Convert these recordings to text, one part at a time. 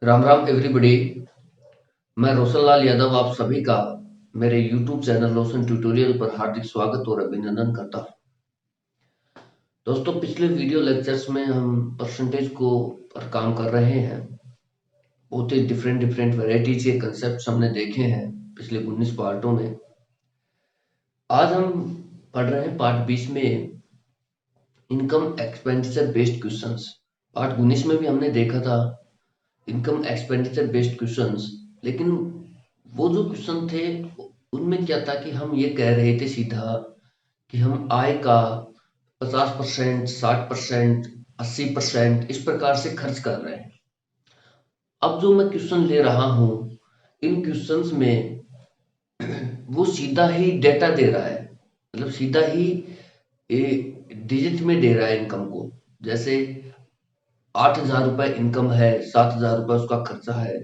Ram Ram everybody. मैं रोशन लाल यादव आप सभी का मेरे YouTube चैनल रोशन ट्यूटोरियल पर हार्दिक स्वागत और अभिनंदन करता हूं। दोस्तों, पिछले वीडियो लेक्चर्स में हम परसेंटेज को पर काम कर रहे हैं। बहुत ही डिफरेंट वैरायटीज के कंसेप्ट हमने देखे हैं पिछले 19 पार्टों में। आज हम पढ़ रहे हैं पार्ट 20 में income expenditure based questions. Part 19 में भी हमने देखा था इनकम एक्सपेंडिचर बेस्ड क्वेश्चंस, लेकिन वो जो क्वेश्चन थे उनमें क्या था कि हम ये कह रहे थे सीधा कि हम आय का 50%, 60%, 80% इस प्रकार से खर्च कर रहे हैं। अब जो मैं क्वेश्चन ले रहा हूं, इन क्वेश्चंस में वो सीधा ही डेटा दे रहा है, मतलब सीधा ही डिजिट में दे रहा है इनकम को। जैसे 8,000 रुपए इनकम है, 7,000 रुपए उसका खर्चा है,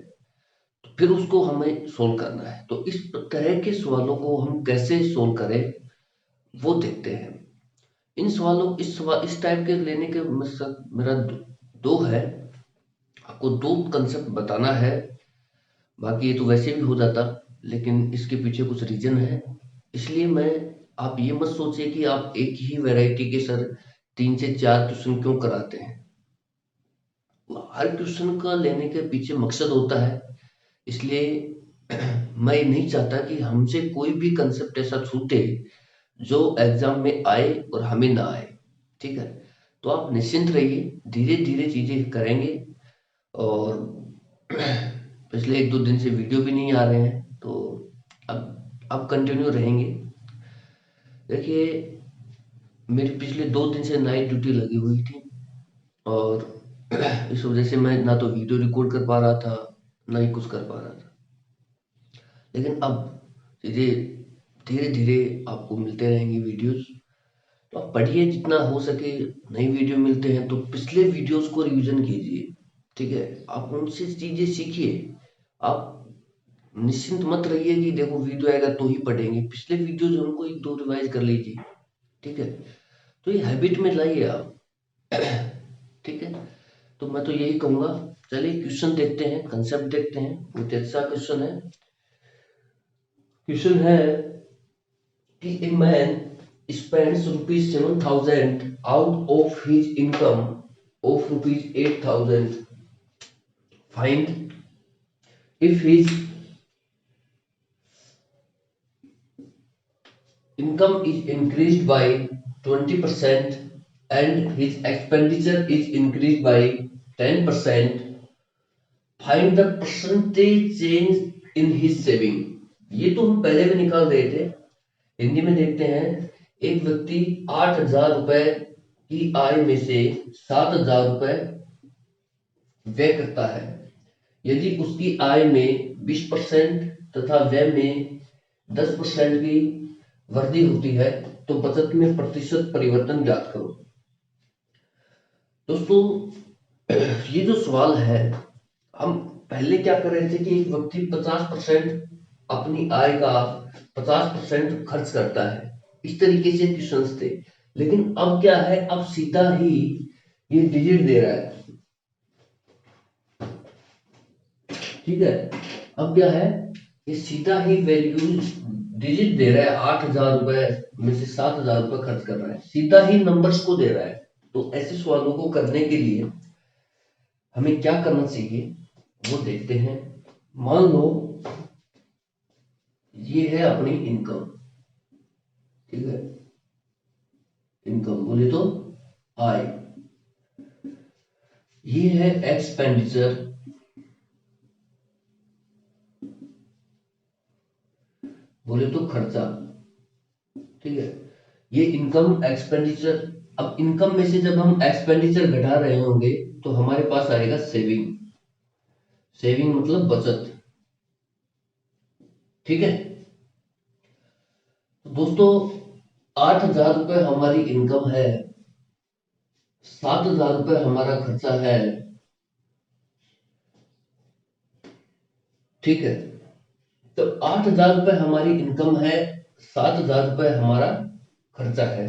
फिर उसको हमें सोल्व करना है। तो इस तरह के सवालों को हम कैसे सोल्व करें वो देखते हैं। इन सवालों इस टाइप के लेने के मकसद मेरा दो है। आपको दो कंसेप्ट बताना है, बाकी ये तो वैसे भी हो जाता, लेकिन इसके पीछे कुछ रीजन है। इसलिए मैं आप ये मत सोचिए कि आप एक ही वैरायटी के सर 3 से 4 क्वेश्चन क्यों कराते हैं। हर क्वेश्चन का लेने के पीछे मकसद होता है। इसलिए मैं नहीं चाहता कि हमसे कोई भी कंसेप्ट ऐसा छूटे जो एग्जाम में आए और हमें ना आए। ठीक है, तो आप निश्चिंत रहिए, धीरे धीरे चीजें करेंगे। और पिछले 1-2 दिन से वीडियो भी नहीं आ रहे हैं, तो अब कंटिन्यू रहेंगे। देखिए, मेरी पिछले 2 दिन से नाइट ड्यूटी लगी हुई थी और इस वजह से मैं ना तो वीडियो रिकॉर्ड कर पा रहा था, ना ही कुछ कर पा रहा था। लेकिन अब चीजें धीरे धीरे आपको मिलते रहेंगी वीडियोस। तो आप पढ़िए जितना हो सके। नई वीडियो मिलते हैं तो पिछले वीडियोस को रिवीजन कीजिए। ठीक है, आप उनसे चीजें सीखिए। आप निश्चिंत मत रहिए कि देखो वीडियो आएगा तो ही पढ़ेंगे। पिछले वीडियोस उनको 1-2 रिवाइज कर लीजिए। ठीक है, तो ये हैबिट में लाइए आप। ठीक है, तो मैं तो यही कहूंगा। चलिए क्वेश्चन देखते हैं, कंसेप्ट देखते हैं। बहुत अच्छा क्वेश्चन है। क्वेश्चन है कि a man spends rupees 7,000 out of his income of rupees 8,000. Find if his income is increased by 20% and his expenditure is increased by 10%. Find the percentage change in his saving. ये तो हम पहले भी निकाल रहे थे। हिंदी में देखते हैं। एक व्यक्ति 8,000 रुपए की आय में से 7,000 रुपए व्यय करता है। यदि उसकी आय में 20% तथा व्यय में 10% की वृद्धि होती है तो बचत में प्रतिशत परिवर्तन ज्ञात करो। दोस्तों, ये जो सवाल है, हम पहले क्या कर रहे थे कि एक व्यक्ति 50% अपनी आय का 50% खर्च करता है। इस तरीके से क्वेश्चंस थे। लेकिन अब क्या है, अब सीधा ही ये डिजिट दे रहा है। ठीक है, अब क्या है, ये सीधा ही वैल्यू डिजिट दे रहा है। 8,000 रुपए में से 7,000 रुपए खर्च कर रहा है, सीधा ही नंबर्स को दे रहा है। तो ऐसे सवालों को करने के लिए हमें क्या करना चाहिए वो देखते हैं। मान लो ये है अपनी इनकम। ठीक है, इनकम बोले तो आय। ये है एक्सपेंडिचर, बोले तो खर्चा। ठीक है, ये इनकम एक्सपेंडिचर। अब इनकम में से जब हम एक्सपेंडिचर घटा रहे होंगे तो हमारे पास आएगा सेविंग। सेविंग मतलब बचत। ठीक है, तो दोस्तों 8,000 रुपए हमारी इनकम है, 7,000 रुपए हमारा खर्चा है। ठीक है, तो 8,000 रुपए हमारी इनकम है, 7,000 रुपए हमारा खर्चा है।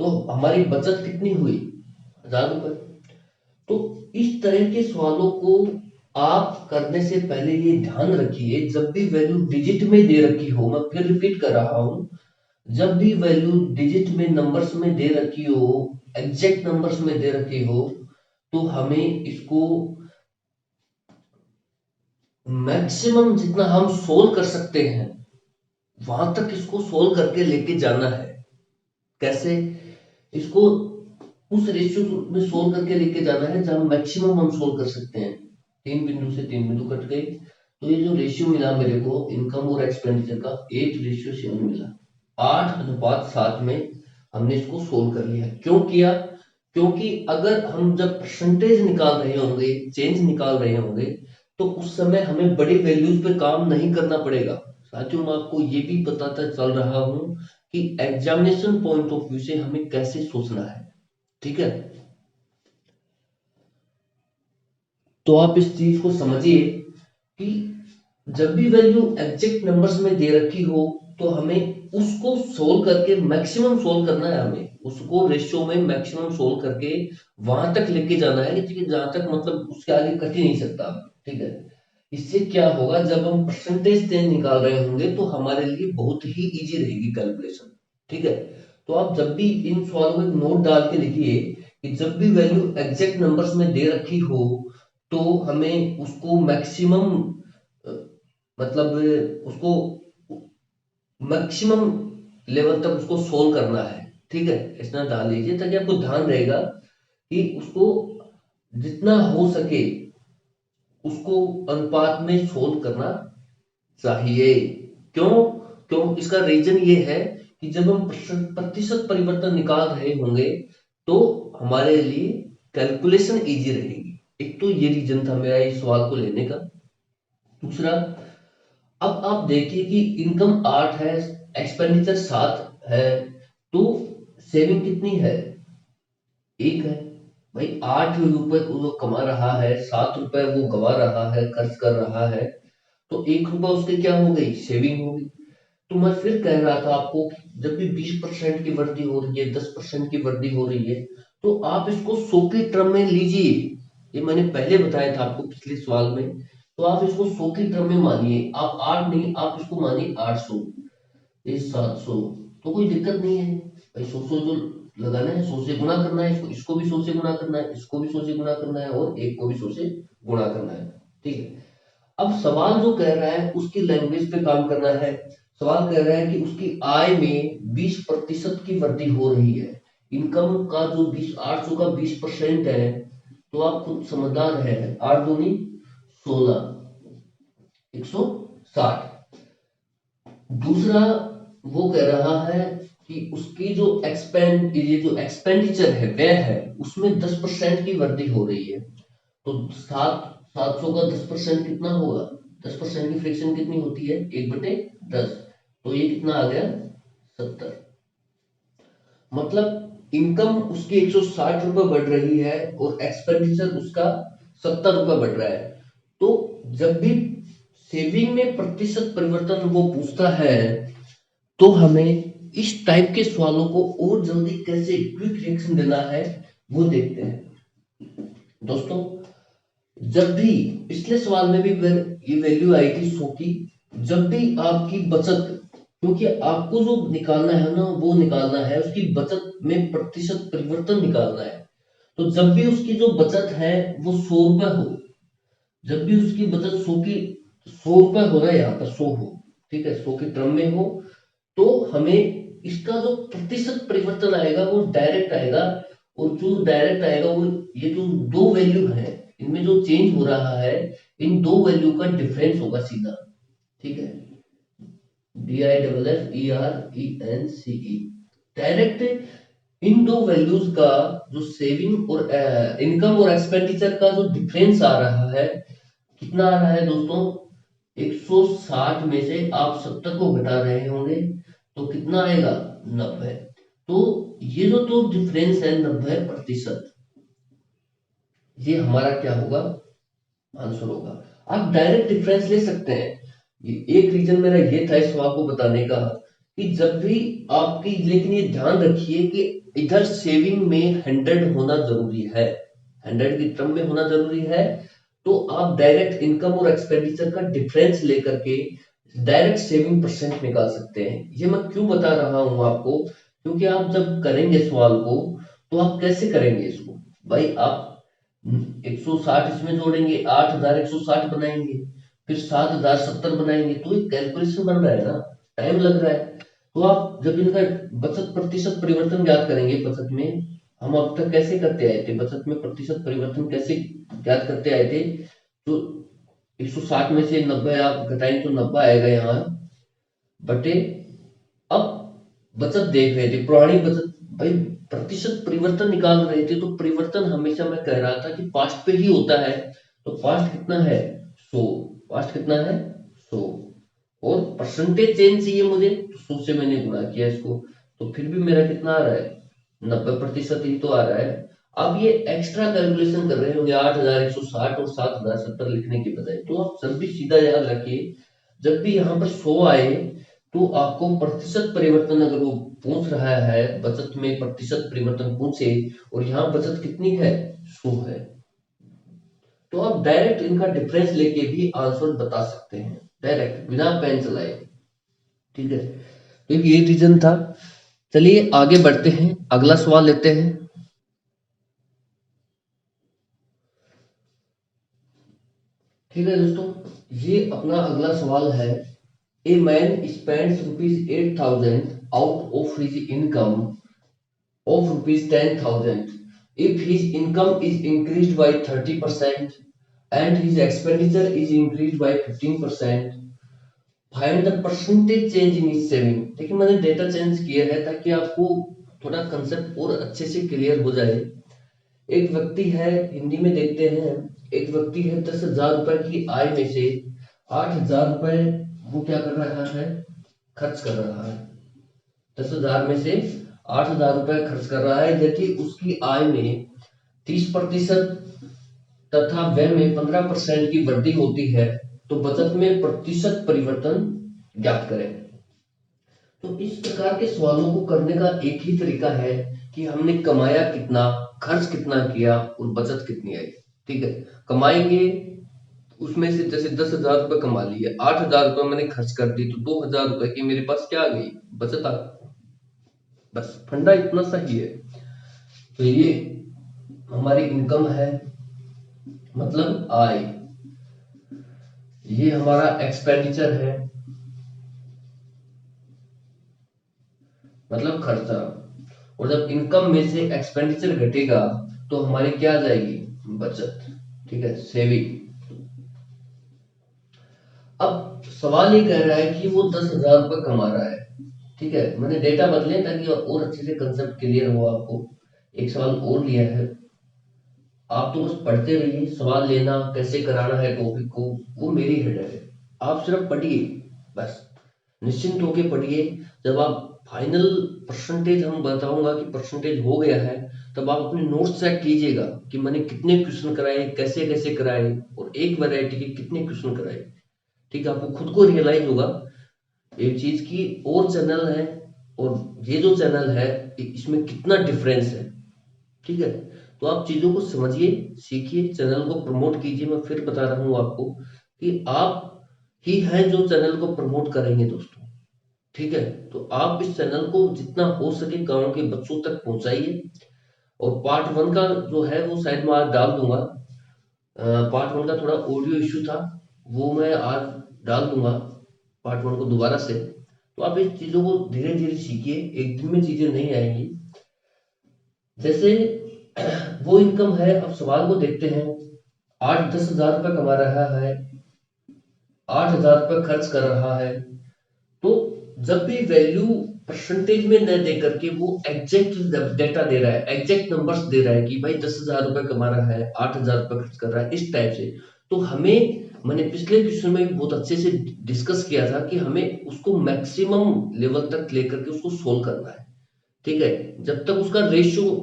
तो हमारी बचत कितनी हुई? 1,000 रुपए। तो इस तरह के सवालों को आप करने से पहले ये ध्यान रखिए, जब भी वैल्यू डिजिट में दे रखी हो, मैं फिर रिपीट कर रहा हूं, जब भी वैल्यू डिजिट में नंबर्स में दे रखी हो, एग्जैक्ट नंबर्स में दे रखी हो, तो हमें इसको मैक्सिमम जितना हम सोल्व कर सकते हैं वहां तक इसको सोल्व करके लेके जाना है। कैसे? इसको उस रेशियो में सोल्व करके लेके जाना है जहां मैक्सिमम हम सोल्व कर सकते हैं। 3 बिंदु से 3 बिंदु कट गए, तो ये जो रेशियो मिला मेरे को इनकम और एक्सपेंडिचर का 8:7 मिला। 8:7 में हमने इसको सोल्व कर लिया। क्यों किया? क्योंकि अगर हम जब परसेंटेज निकाल रहे होंगे, चेंज निकाल रहे होंगे, तो उस समय हमें बड़ी वैल्यूज पे काम नहीं करना पड़ेगा। साथियों, मैं आपको ये भी बताता चल रहा हूं कि एग्जामिनेशन पॉइंट ऑफ व्यू से हमें कैसे सोचना है। ठीक है, तो आप इस चीज को समझिए कि जब भी वैल्यू एग्जैक्ट नंबर्स में दे रखी हो, तो हमें उसको सोल्व करके मैक्सिमम सोल्व करना है। हमें उसको रेशियो में मैक्सिमम सोल्व करके वहां तक लेके जाना है कि जहां तक मतलब उसके आगे कट ही नहीं सकता। ठीक है, इससे क्या होगा, जब हम परसेंटेज चेंज निकाल रहे होंगे तो हमारे लिए बहुत ही इजी रहेगी कैलकुलेशन। ठीक है, तो आप जब भी इन सवालों में नोट डाल के लिखिए कि जब भी वैल्यू एग्जैक्ट नंबर्स में दे रखी हो, तो हमें उसको मैक्सिमम मतलब उसको मैक्सिमम लेवल तक उसको सोल्व करना है। ठीक है, इतना डाल लीजिए ताकि आपको ध्यान रहेगा कि उसको जितना हो सके उसको अनुपात में सोल्व करना चाहिए। क्यों? क्यों इसका रीजन ये है कि जब हम प्रतिशत परिवर्तन निकाल रहे होंगे तो हमारे लिए कैलकुलेशन इजी रहेगी। एक तो ये रीजन था मेरा इस सवाल को लेने का। दूसरा, अब आप देखिए कि इनकम 8 है, एक्सपेंडिचर 7 है, तो सेविंग कितनी है? 1 है। भाई 8 रुपए वो कमा रहा है, 7 रुपए वो गवा रहा है, खर्च कर रहा है, तो 1 रुपया उसके क्या हो गई? सेविंग हो गई। तो मैं फिर कह रहा था आपको कि जब भी 20% की वृद्धि हो रही है, 10% की वृद्धि हो रही है, तो आप इसको 100 के टर्म में लीजिए। ये मैंने पहले बताया था आपको पिछले सवाल में। तो आप इसको 100 की टर्म में मानिए। आप 8 नहीं, आप इसको मानिए 800, ये 700, तो कोई दिक्कत नहीं है। भाई 100 जो लगाना है, 100 से गुणा करना है, इसको भी 100 से गुणा करना है, इसको भी 100 से गुणा करना है, और एक को भी 100 से गुणा करना है। ठीक है, अब सवाल जो कह रहा है उसकी लैंग्वेज पे काम करना है। सवाल कह रहा है कि उसकी आय में 20% की वृद्धि हो रही है। इनकम का जो 800 का 20% है, तो आप खुद समझदार है, 8 दूनी 16, 160। दूसरा, वो कह रहा है कि उसकी जो ये जो एक्सपेंडिचर है, व्यय है, उसमें 10% की वृद्धि हो रही है। तो 700 का 10% कितना होगा? 10% की फ्रैक्शन कितनी होती है? 1/10। तो ये कितना आ गया? 70। मतलब इनकम उसकी 160 रुपए बढ़ रही है और एक्सपेंडिचर उसका 70 रुपए बढ़ रहा है। तो जब भी सेविंग में प्रतिशत परिवर्तन वो पूछता है, तो हमें इस टाइप के सवालों को और जल्दी कैसे क्विक रिएक्शन देना है वो देखते हैं। दोस्तों, जब भी पिछले सवाल में भी ये वैल्यू आई थी 100 की, जब भी आपकी बचत, क्योंकि आपको जो निकालना है ना, वो निकालना है उसकी बचत में प्रतिशत परिवर्तन निकालना है। तो जब भी उसकी जो बचत है वो 100 रुपए हो, जब भी उसकी बचत 100 रुपए हो रहा है, यहाँ पर 100 हो, ठीक है, 100 के क्रम में हो, तो हमें इसका जो प्रतिशत परिवर्तन आएगा वो डायरेक्ट आएगा। और जो डायरेक्ट आएगा वो ये जो दो वैल्यू है, इनमें जो चेंज हो रहा है, इन दो वैल्यू का डिफरेंस होगा सीधा। ठीक है, DIFFERENCE, डायरेक्ट इन दो वैल्यूज का जो सेविंग और इनकम और एक्सपेंडिचर का जो डिफरेंस आ रहा है, कितना आ रहा है दोस्तों? 160 में से आप 70 को घटा रहे होंगे, तो कितना आएगा? 90। तो ये जो तो डिफरेंस है 90%, ये हमारा क्या होगा? आंसर होगा। आप डायरेक्ट डिफरेंस ले सकते हैं। एक रीजन मेरा ये था इस सवाल को बताने का कि जब भी आपकी, लेकिन ये ध्यान रखिए कि इधर सेविंग में 100 होना जरूरी है, 100 की टर्म में होना जरूरी है। तो आप डायरेक्ट इनकम और एक्सपेंडिचर का डिफरेंस लेकर के डायरेक्ट सेविंग परसेंट निकाल सकते हैं। ये मैं क्यों बता रहा हूं आपको, क्योंकि आप जब करेंगे सवाल को तो आप कैसे करेंगे इसको, भाई आप 160 इसमें जोड़ेंगे, 8160 बनाएंगे, फिर 7070 बनाएंगे, तो ये कैलकुलेशन बन रहा है ना, टाइम लग रहा है। तो आप जब इनका बचत प्रतिशत परिवर्तन ज्ञात करेंगे, बचत में हम अब तक कैसे करते आए थे, बचत में प्रतिशत परिवर्तन कैसे ज्ञात करते आए थे, तो 160 में से 90 आप घटाएंगे तो 90 आएगा यहाँ बटे, अब बचत देख रहे थे पुरानी बचत, भाई प्रतिशत परिवर्तन निकाल रहे थे, तो परिवर्तन हमेशा मैं कह रहा था कि पास्ट पे ही होता है, तो पास्ट कितना है 100, पास्ट कितना है 100, और परसेंटेज चेंज चाहिए मुझे तो 100 से मैंने गुणा किया इसको, तो फिर भी मेरा कितना आ रहा है 90% ही तो आ रहा है। अब ये एक्स्ट्रा कैलकुलेशन कर रहे होंगे 8160 और 7070 लिखने के बजाय, तो आप जब भी सीधा याद रखिए, जब भी यहाँ पर 100 आए तो आपको प्रतिशत परिवर्तन अगर वो पूछ रहा है, बचत में प्रतिशत परिवर्तन पूछे और यहाँ बचत कितनी है 100 है, तो आप डायरेक्ट इनका डिफरेंस लेके भी आंसर बता सकते हैं डायरेक्ट बिना पेन चलाए। ठीक है, तो ये रीजन था। चलिए आगे बढ़ते हैं, अगला सवाल लेते हैं। ठीक है दोस्तों, ये अपना अगला सवाल है। A man spends ₹8,000 out of his income of ₹10,000 if his income is increased by 30% and his expenditure is increased by 15%, find the percentage change in his saving। देखिए मैंने डेटा चेंज किया है ताकि आपको थोड़ा कंसेप्ट और अच्छे से क्लियर हो जाए। एक व्यक्ति है, हिंदी में देखते हैं, एक व्यक्ति है 10,000 रुपए की आय में से 8,000 रुपए वो क्या कर रहा है, खर्च कर रहा है। 10,000 में से 8,000 रुपए खर्च कर रहा है, यदि उसकी आय में 30% तथा व्यय में 15% की वृद्धि होती है तो बचत में प्रतिशत परिवर्तन ज्ञात करें। तो इस प्रकार के सवालों को करने का एक ही तरीका है कि हमने कमाया कितना, खर्च कितना किया और बचत कितनी आई। ठीक है, कमाएंगे उसमें से, जैसे 10,000 रुपए कमा लिए, 8,000 रुपए मैंने खर्च कर दी, तो 2,000 रुपए की मेरे पास क्या आ गई, बचत आ गई। बस फंडा इतना सा ही है। तो ये हमारी इनकम है, मतलब आय, ये हमारा एक्सपेंडिचर है, मतलब खर्चा, और जब इनकम में से एक्सपेंडिचर घटेगा तो हमारी क्या आ जाएगी, बचत। ठीक है, सेविंग। अब सवाल ये कह रहा है कि वो 10,000 रुपए कमा रहा है। ठीक है, मैंने डेटा बदले ताकि और अच्छे से कंसेप्ट क्लियर हो आपको। एक सवाल और लिया है, आप तो बस पढ़ते रहिए, सवाल लेना कैसे कराना है टॉपिक को वो मेरी हेडर है, आप सिर्फ पढ़िए बस, निश्चिंत होके पढ़िए। जब आप फाइनल परसेंटेज हम बताऊंगा कि परसेंटेज हो गया है, तब आप अपने नोट्स चेक कीजिएगा कि मैंने कितने क्वेश्चन कराए, कैसे कैसे कराए, और एक वैरायटी के कितने क्वेश्चन कराए। ठीक है, आपको खुद को रियलाइज होगा एक चीज की, और चैनल है और ये जो चैनल है इसमें कितना डिफरेंस है। ठीक है, तो आप चीजों को समझिए, सीखिए, चैनल को प्रमोट कीजिए। मैं फिर बता रहा हूं आपको कि आप ही हैं जो चैनल को प्रमोट करेंगे दोस्तों। ठीक है, तो आप इस चैनल को जितना हो सके गांव के बच्चों तक पहुंचाइए। और पार्ट 1 का जो है वो शायद मैं आज डाल दूंगा, पार्ट 1 का थोड़ा ऑडियो इश्यू था, वो मैं आज डाल दूंगा पार्ट 1 को दोबारा से। तो आप इस चीजों को धीरे धीरे सीखिए, एक दिन में चीजें नहीं आएंगी। जैसे वो इनकम है, अब सवाल को देखते हैं। 8-10 हजार रुपए कमा रहा है, 8,000 रुपए खर्च कर रहा है, तो जब भी वैल्यू परसेंटेज में न दे करके वो एग्जैक्ट डेटा दे रहा है, एग्जैक्ट नंबर्स दे रहा है कि भाई 10,000 रुपए कमा रहा है, 8,000 रुपए खर्च कर रहा है, इस टाइप से, तो हमें, मैंने पिछले क्वेश्चन में भी बहुत अच्छे से डिस्कस किया था कि हमें उसको मैक्सिमम लेवल तक लेकर के उसको सोल्व करना है। ठीक है, जब तक उसका रेशियो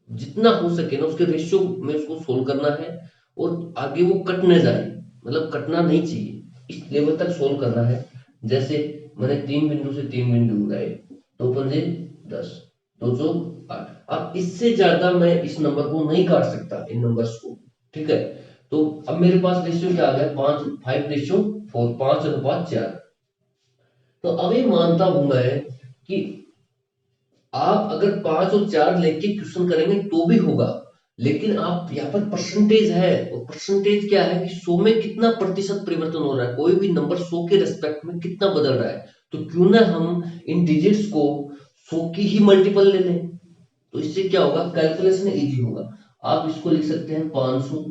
जितना हो सके ना उसके रेशियो में उसको सोल्व करना है, और आगे वो कट न जाए, मतलब कटना नहीं चाहिए, इस लेवल तक सोल्व करना है। जैसे मैंने 3 बिंदु से 3 बिंदु उड़ाए, 2 पंजे 10, 2 चौक 8, अब इससे ज्यादा मैं इस नंबर को नहीं काट सकता, इन नंबर्स को। ठीक है, तो अब मेरे पास रेशियो क्या आ गया, 5:4, 5:4। तो अभी मानता हूं मैं कि आप अगर 5 और 4 लेके क्वेश्चन करेंगे तो भी होगा, लेकिन आप यहाँ पर परसेंटेज है, और परसेंटेज क्या है कि 100 में कितना प्रतिशत परिवर्तन हो रहा है, कोई भी नंबर 100 के रेस्पेक्ट में कितना बदल रहा है, तो क्यों ना हम इन डिजिट्स को 100 की ही मल्टीपल ले लें। तो इससे क्या होगा, कैलकुलेशन इजी होगा। आप इसको लिख सकते हैं 500,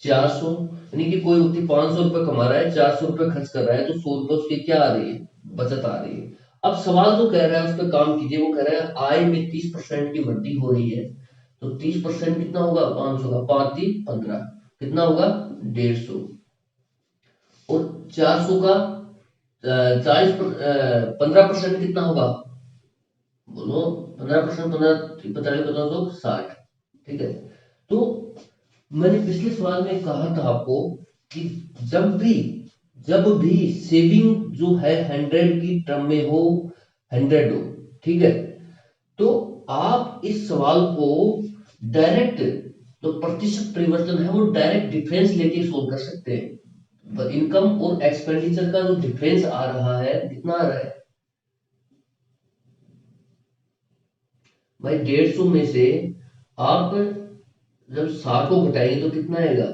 400, यानी कि कोई व्यक्ति 500 रुपए कमा रहा है, 400 रुपए खर्च कर रहा है, तो 100 रुपए उसकी क्या आ रही है, बचत आ रही है। अब सवाल जो कह रहा है उस पर काम कीजिए, वो कह रहा है आय में 30% की वृद्धि हो रही है, तो 30% कितना होगा, 500 का 5×3 = 15, कितना होगा 150, और 400 का 15% कितना होगा, बोलो 15%, 15×45, 60। ठीक है, तो मैंने पिछले सवाल में कहा था आपको कि जब भी सेविंग जो है 100 की टर्म में हो, 100 हो, ठीक है, तो आप इस सवाल को डायरेक्ट, तो प्रतिशत परिवर्तन है वो डायरेक्ट डिफरेंस लेके सोल्व कर सकते हैं। इनकम और एक्सपेंडिचर का जो डिफरेंस आ रहा है कितना आ रहा है भाई, 150 में से आप जब 60 को घटाएंगे तो कितना आएगा,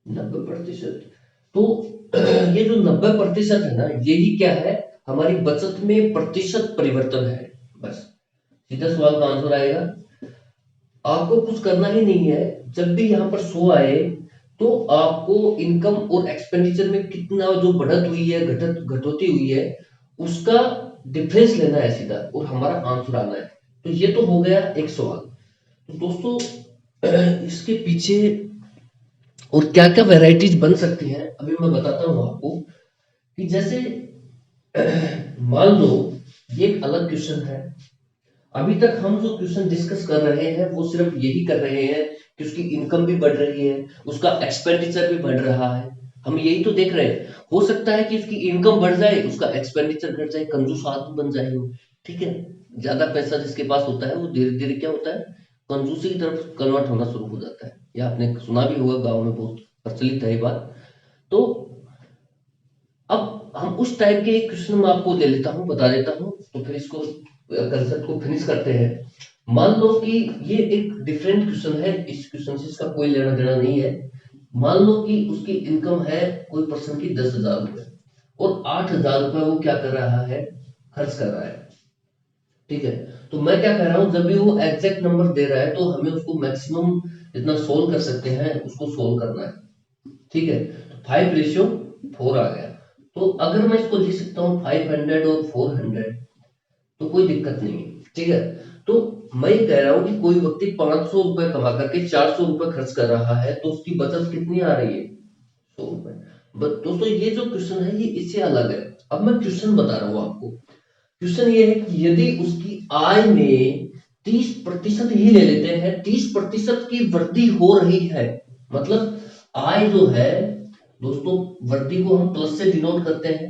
90%। तो ये जो 90% है ना, यही क्या है, हमारी बचत में प्रतिशत परिवर्तन है। बस सीधा सवाल का आंसर आएगा, आपको कुछ करना ही नहीं है। जब भी यहाँ पर 100 आए तो आपको इनकम और एक्सपेंडिचर में कितना जो बढ़त हुई है, घटोती हुई है, उसका डिफरेंस लेना है सीधा, और हमारा आंसर आना है। तो ये तो हो गया एक सवाल। तो दोस्तों इसके पीछे और क्या क्या वैरायटीज बन सकती हैं अभी मैं बताता हूं आपको, कि जैसे मान लो ये एक अलग क्वेश्चन है। अभी तक हम जो क्वेश्चन डिस्कस कर रहे हैं वो सिर्फ यही कर रहे हैं कि उसकी इनकम भी बढ़ रही है, उसका एक्सपेंडिचर भी बढ़ रहा है, हम यही तो देख रहे हैं। हो सकता है कि उसकी इनकम बढ़ जाए, उसका एक्सपेंडिचर घट जाए, कंजूस आदमी बन जाए वो। ठीक है, ज्यादा पैसा जिसके पास होता है वो धीरे धीरे क्या होता है, कंजूसी की तरफ कन्वर्ट होना शुरू हो जाता है। या आपने सुना भी होगा, गाँव में बहुत प्रचलित है ये बात। तो अब हम उस टाइप के एक क्वेश्चन मैं आपको ले लेता हूँ, बता देता हूँ, तो फिर इसको कंसेप्ट को फिनिश करते हैं। मान लो कि ये एक डिफरेंट क्वेश्चन है, इस क्वेश्चन से इसका कोई लेना देना नहीं है। मान लो कि उसकी इनकम है कोई पर्सन की 10,000 रुपए, और 8,000 रुपए वो क्या कर रहा है, खर्च कर रहा है। ठीक है, तो मैं क्या कह रहा हूं, जब भी वो एग्जैक्ट नंबर दे रहा है तो हमें उसको मैक्सिमम जितना सोल्व कर सकते हैं उसको सोल्व करना है। ठीक है, तो 5:4 आ गया। तो अगर मैं इसको लिख सकता हूँ 500 और 400, तो कोई दिक्कत नहीं है। ठीक है, तो मैं ये कह रहा हूं कि कोई व्यक्ति 500 रुपए कमा करके 400 रुपए खर्च कर रहा है, तो उसकी बचत कितनी आ रही है, 100 रुपए। बट दोस्तों ये जो क्वेश्चन है ये इससे अलग है। अब मैं क्वेश्चन बता रहा हूं आपको। क्वेश्चन ये है कि यदि उसकी आय में 30% ही ले लेते हैं, 30% की वृद्धि हो रही है, मतलब आय जो है दोस्तों, वृद्धि को हम प्लस से डिनोट करते हैं,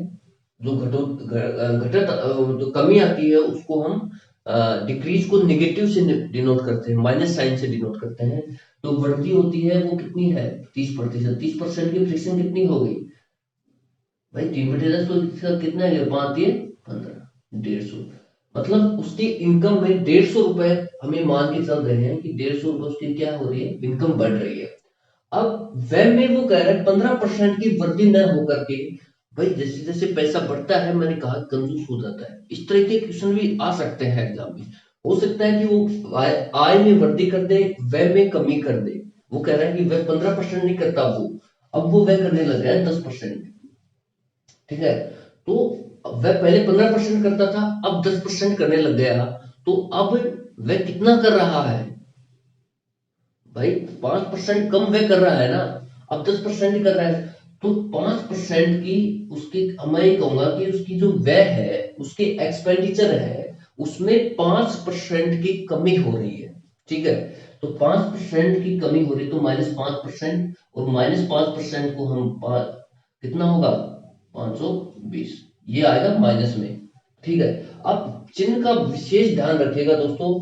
जो घटत जो कमी आती है उसको हम डिक्रीज को नेगेटिव से डिनोट करते हैं, माइनस साइन से डिनोट करते हैं। तो वृद्धि होती है वो कितनी है, 30%। 30% की फ्रिक्शन कितनी हो गई भाई, 3/10, तो इसका कितना है, 5×3 = 15, 150। मतलब उसकी इनकम में 150 रुपए हमें मान के चल रहे हैं कि 150 रुपए उसकी क्या हो रही है, इनकम बढ़ रही है। अब व्यय में वो कह रहे हैं 15% की वृद्धि न होकर के, भाई जैसे जैसे पैसा बढ़ता है, मैंने कहा कंजूस हो जाता है। इस तरह के क्वेश्चन भी आ सकते हैं एग्जाम में। हो सकता है कि वो आय में वृद्धि कर दे, व्यय में कमी कर दे। वो कह रहा है कि व्यय 15% नहीं करता वो, अब वो व्यय करने लग गया है 10%। ठीक है, तो वह पहले 15% करता था, अब 10% करने लग गया। तो अब वह कितना कर रहा है भाई, 5% कम वह कर रहा है ना, अब 10% ही कर रहा है। तो 5% की उसकी, मैं ये कहूंगा कि उसकी जो व्यय है, उसके एक्सपेंडिचर है, उसमें 5% की कमी हो रही है। ठीक है, तो 5% की कमी हो रही, तो -5%, और -5% को हम कितना होगा, 520, ये आएगा माइनस में। ठीक है, अब चिन्ह का विशेष ध्यान रखिएगा दोस्तों।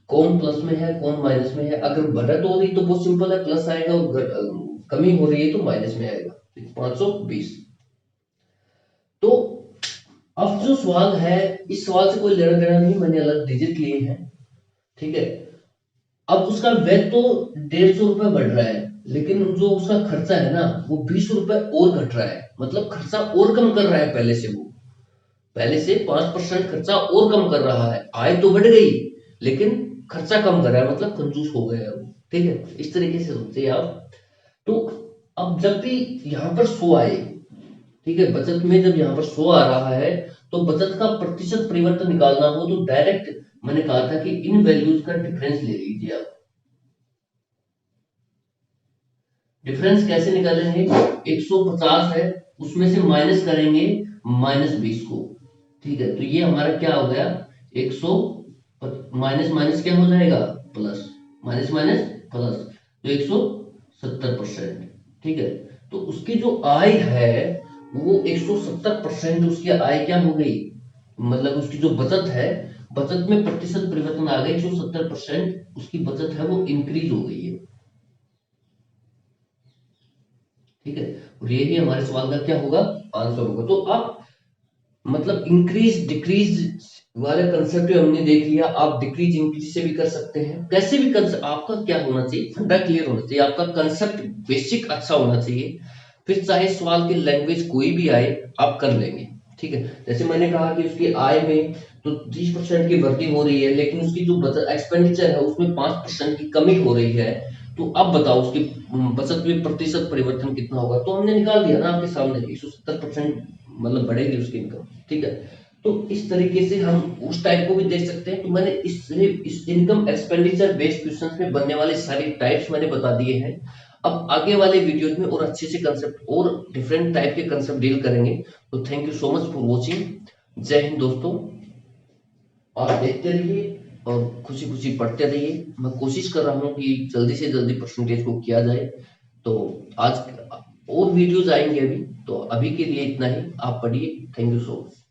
कौन प्लस में है कौन माइनस में है। अगर बढ़त हो रही तो बहुत सिंपल है, प्लस आएगा, और कमी हो रही है तो माइनस में आएगा। 520। तो अब जो सवाल है, इस सवाल से कोई लेना देना नहीं, मैंने अलग डिजिट लिए हैं, ठीक है। अब उसका वेट तो 150 रुपए बढ़ रहा है, लेकिन जो उसका खर्चा है ना वो 20 रुपए और घट रहा है, मतलब खर्चा और कम कर रहा है पहले से। वो पहले से 5% खर्चा और कम कर रहा है। आय तो बढ़ गई लेकिन खर्चा कम कर रहा है, मतलब कंजूस हो गया है वो, ठीक है। इस तरीके से सोचिए आप। तो अब जब भी यहाँ पर 100 आए, ठीक है, बचत में जब यहाँ पर 100 आ रहा है, तो बचत का प्रतिशत परिवर्तन निकालना हो तो डायरेक्ट मैंने कहा था कि इन वैल्यूज का डिफरेंस ले लीजिए आप। डिफरेंस कैसे निकालेंगे? 150 है, उसमें से माइनस करेंगे -20 को, ठीक है। तो ये हमारा क्या हो गया? 100 माइनस माइनस क्या हो जाएगा? प्लस, माइनस माइनस प्लस, तो 170%, ठीक है। तो उसकी जो आय है वो 170% उसकी आय क्या हो गई, मतलब उसकी जो बचत है, बचत में प्रतिशत परिवर्तन आ गया, 170% उसकी बचत है वो इंक्रीज हो गई है, ठीक है। और यही हमारे सवाल का क्या होगा? आंसर होगा। तो आप मतलब इंक्रीज डिक्रीज वाले कंसेप्ट हमने देख लिया, आप डिक्रीज इंक्रीज से भी कर सकते हैं, कैसे भी कर आपका क्या होना चाहिए? फंडा क्लियर होना चाहिए, आपका कंसेप्ट बेसिक अच्छा होना चाहिए। फिर चाहे सवाल की लैंग्वेज कोई भी आए आप कर लेंगे, ठीक है। जैसे मैंने कहा कि उसकी आय में तो 30% की वृद्धि हो रही है, लेकिन उसकी जो बचत एक्सपेंडिचर है उसमें 5% की कमी हो रही है। तो अब बताओ उसकी बचत में प्रतिशत परिवर्तन कितना होगा? तो हमने निकाल दिया ना आपके सामने, 170% मतलब बढ़ेगी उसकी इनकम, ठीक है। तो इस तरीके से हम उस टाइप को भी देख सकते हैं। तो मैंने इस इनकम एक्सपेंडिचर बेस्ड क्वेश्चन में बनने वाले सारे टाइप्स मैंने बता दिए हैं। अब आगे वाले वीडियोज में और अच्छे से कंसेप्ट और डिफरेंट टाइप के कंसेप्ट डील करेंगे। तो thank you so much for watching. जय हिंद दोस्तों। आप देखते रहिए और खुशी खुशी पढ़ते रहिए। मैं कोशिश कर रहा हूँ कि जल्दी से जल्दी परसेंटेज को किया जाए। तो आज और वीडियोज आएंगे अभी, तो अभी के लिए इतना ही। आप पढ़िए। Thank you so much.